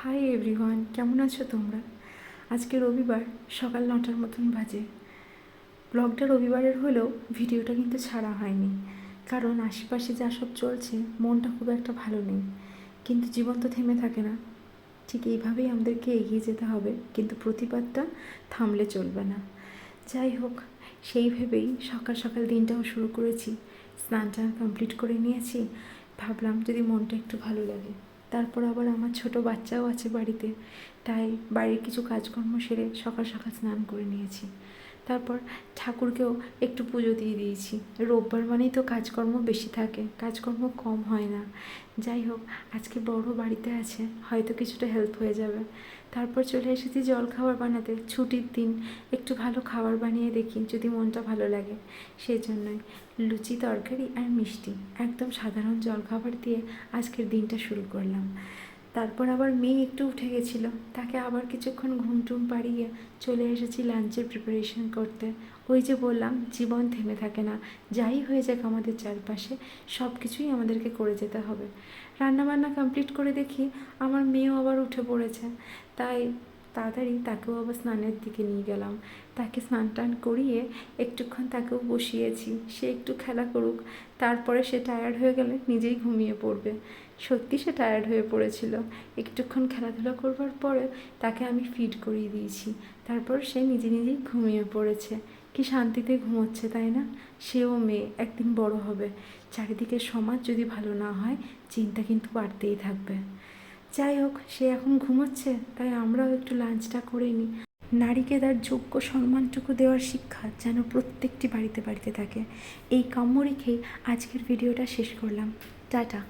Hi everyone, কেমন আছো তোমরা? আজকে রবিবার সকাল 9টার মতন বাজে। ব্লগটা রবিবারের হলেও ভিডিওটা কিন্তু ছাড়া হয়নি, কারণ আশেপাশে যা সব চলছে মনটা খুব একটা ভালো নেই। কিন্তু জীবন তো থেমে থাকে না, ঠিক এইভাবেই আমাদেরকে এগিয়ে যেতে হবে, কিন্তু প্রতিবাদটা থামলে চলবে না। যাই হোক, সেই ভেবেই সকাল সকাল দিনটাও শুরু করেছি। স্নান টান কমপ্লিট করে নিয়েছি, ভাবলাম যদি মনটা একটু ভালো লাগে। তারপর আবার আমার ছোট বাচ্চাও আছে বাড়িতে, তাই বাড়ির কিছু কাজকর্ম সেরে সকাল সকাল স্নান করে নিয়েছি। তারপর ঠাকুরকেও একটু পুজো দিয়ে দিয়েছি। রোববার মানেই তো কাজকর্ম বেশি থাকে, কাজকর্ম কম হয় না। যাই হোক, আজকে বড় বাড়িতে আছে, হয়তো কিছুটা হেল্প হয়ে যাবে। তারপর চলে এসেছি জলখাবার বানাতে। ছুটির দিন একটু ভালো খাবার বানিয়ে দেখি যদি মনটা ভালো লাগে। সেই জন্যই লুচি, তরকারি আর মিষ্টি, একদম সাধারণ জলখাবার দিয়ে আজকের দিনটা শুরু করলাম। তারপর আবার মেয়ে একটু উঠে গেছিলো, তাকে আবার কিছুক্ষণ ঘুম টুম পাড়িয়ে চলে এসেছি লাঞ্চের প্রিপারেশন করতে। ওই যে বললাম, জীবন থেমে থাকে না, যাই হয়ে যাক আমাদের চারপাশে সব কিছুই আমাদেরকে করে যেতে হবে। রান্নাবান্না কমপ্লিট করে দেখি আমার মেয়েও আবার উঠে পড়েছে, তাই তাড়াতাড়ি তাকেও আবার স্নানের দিকে নিয়ে গেলাম। তাকে স্নান টান করিয়ে একটুক্ষণ তাকেও বসিয়েছি, সে একটু খেলা করুক। তারপরে সে টায়ার্ড হয়ে গেলে নিজেই ঘুমিয়ে পড়বে। সত্যি সে টায়ার্ড হয়ে পড়েছিল। একটুক্ষণ খেলাধুলা করবার পরে তাকে আমি ফিড করিয়ে দিয়েছি। তারপর সে নিজে নিজেই ঘুমিয়ে পড়েছে। কি শান্তিতে ঘুমোচ্ছে, তাই না? সেও মেয়ে, একদিন বড় হবে। চারিদিকে সমাজ যদি ভালো না হয়, চিন্তা কিন্তু বাড়তেই থাকবে। যাই হোক, সে এখন ঘুমোচ্ছে, তাই আমরাও একটু লাঞ্চটা করে নিই। নারীকে তার যোগ্য সম্মানটুকু দেওয়ার শিক্ষা যেন প্রত্যেকটি বাড়িতে বাড়িতে থাকে, এই কাম্য রেখেই আজকের ভিডিওটা শেষ করলাম। টাটা।